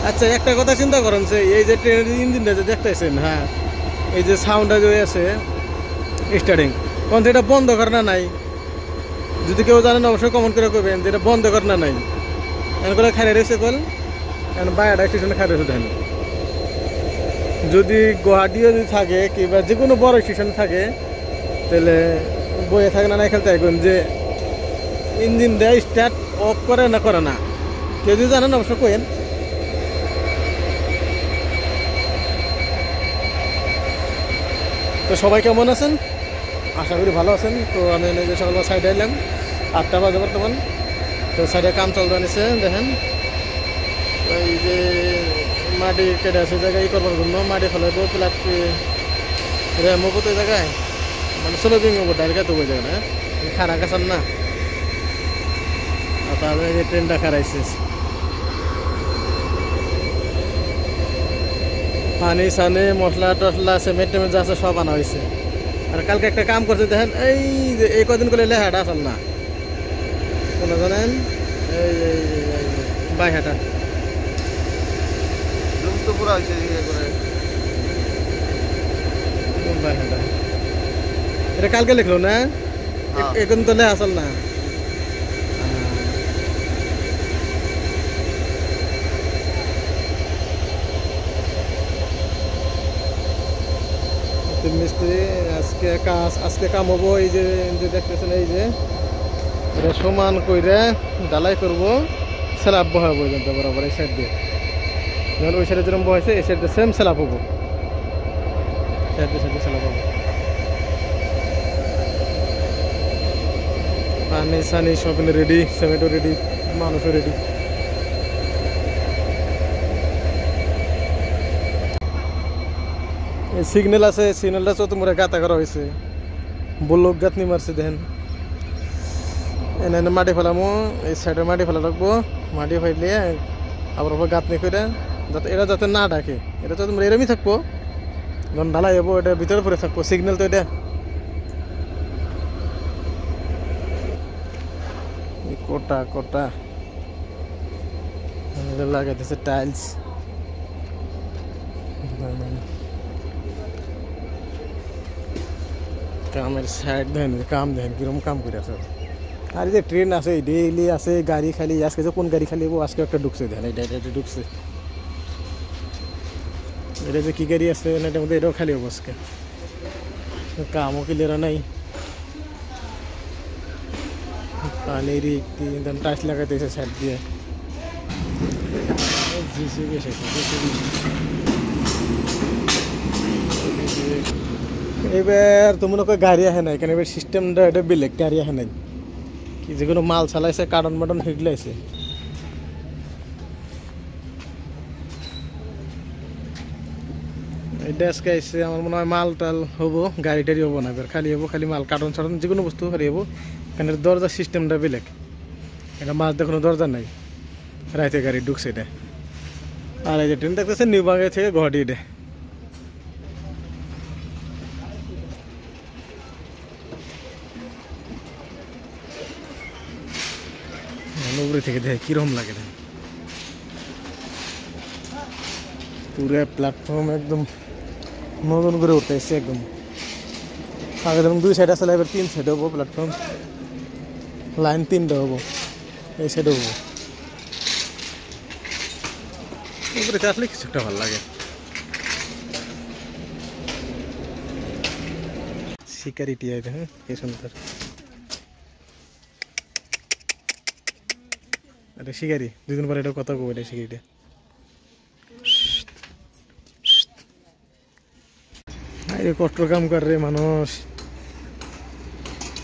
আচ্ছা একটা কথা চিন্তা করেন যে এই যে ট্রেনের ইঞ্জিনটা যে দেখতেছেন, হ্যাঁ এই যে সাউন্ডটা যে আছে স্টার্টিং, কোন এটা বন্ধ করে না নাই? যদি কেউ জানেন অবশ্যই কমেন্ট করে করবেন যে এটা বন্ধ করে না নাই। এমন করে খাই রয়েছে কল, এখন বাইরে স্টেশনে খাই রয়েছে। দেখেন যদি গুয়াহাটিও যদি থাকে কিংবা যে কোনো বড় স্টেশন থাকে তাহলে বইয়ে থাকে না খেলতে এখন যে ইঞ্জিন দেয় স্টার্ট অফ করে না করে না, কেউ যদি জানেন অবশ্যই কেন। তো সবাই কেমন আছেন? আশা করি ভালো আছেন। তো আমি যে সকালবেলা সাইডে এলাম, 8টা বাজে বর্তমান। তো সাইডে কাম চলতে নিছে দেখেন, এই যে মাটি কেটে আছে জায়গায় ই করবার জন্য মাটি ফেলাইব প্লাট রেমবো তো জায়গায় মানে ষোলো দিন হবো ডাইরেক্ট তো ওই জায়গায় খারা কাছান না। তাহলে এই ট্রেনটা খারাইছে, পানি সানি মশলা টসলা সিমেন্ট টেমেন্ট যা আছে সব আনা হয়েছে। আর কালকে একটা কাম করছে দেখেন, এই যে এই কদিন করে লেহাটা আসল না কোনো জানেন, এই বাইহাটা তো পুরো হয়েছে বাইহাটা, এটা কালকে লিখলো না, এখন তো লেহা আসল না। মিস্ত্রি আজকে কাম হবো। এই যে দেখতেছেন এই যে এটা সমান কইরা ঢালাই করবো, স্ল্যাব বহাবো বরাবর এই সাইড দিয়ে, যখন ওই সাইডে যেরকম বহাইছে এই সাইডে সেম স্ল্যাব হবো, সাইডে স্ল্যাব হবো। পানি সানি সব রেডি, সিমেন্টও রেডি, মানুষও রেডি। সিগন্যাল আছে, সিগন্যালটা চতুর্মুড়ে গাঁথা করা হয়েছে, বলক গাঁথনি মারছে দেখেন। এনে মাটি ফেলামো, এই সাইডে মাটি ফেলা রাখবো, মাটি ফেলে আবার গাঁথনি করে যাতে এটা যাতে না ডাকে, এটা তো তোমরা এরমই থাকবো যখন ঢালাই যাবো, এটা ভিতরে পরে থাকবো সিগন্যাল। তো এটা কোটা কোটা লাগাইতেছে টাইলস, কামের সাইড দেখেন, কাম দেখেন কিরকম কাম করে আছে। আর যে ট্রেন আছে ডেইলি আছে, গাড়ি খালি আজকে যে কোন গাড়ি খালি আজকে একটা ঢুকছে দেখেন, এটা ঢুকছে, এটা যে কি গাড়ি আছে এটার মধ্যে এটাও খালি হবো আজকে, কামও ক্লিয়ার নাই। পানির টাইলস লাগাইতেছে সাইড দিয়ে, এবার তো মনে কর গাড়ি আহে নাই, কেন এবার সিস্টেমটা এটা বেলেগ, গাড়ি আহে নাই কি যে কোনো মাল চালাইছে, কার্টন বাটন হিগলাইছে। এটা আজকে আসছে আমার মনে হয় মাল টাল হবো, গাড়ি টাড়ি হবো না, এবার খালি হবো খালি মাল কার্টন ছাড়ন যে কোনো বস্তু খালি হবো, কেন দরজার সিস্টেমটা বেলেগ, এটা মাছ দেখুন দরজা নাই, রাইতে গাড়ি ঢুকছে এটা। আর এই যে ট্রেন দেখতেছে নিউ বাংলা থেকে গুয়াহাটি, এটা উপরে থেকে দেখে কিরকম লাগে, পুরো প্ল্যাটফর্ম একদম নতুন করে উঠতে এসছে একদম। আগে যেমন 2 সাইড আসলে এবার 3 সাইড হবো প্ল্যাটফর্ম, লাইন 3টা হবো, এই সাইড হবো। উপরে আসলে কিছু একটা ভালো লাগে। সিকিউরিটি আছে, হ্যাঁ কি সুন্দর, এটা শিকারি 2 দিন পরে এটা কথা কব, এটা শিকারিটা কষ্ট কাম করে মানুষ,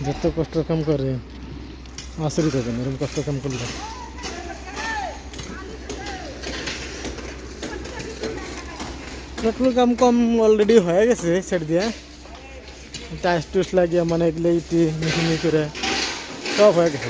যত কষ্ট কাম করে আশ্চর্য হবেন এরকম কষ্ট কাম করলে। কাম কম অলরেডি হয়ে গেছে সেট দিয়ে, টাইস টুস লাগিয়ে মানে এগুলো ইটি মিশিং করে সব হয়ে গেছে।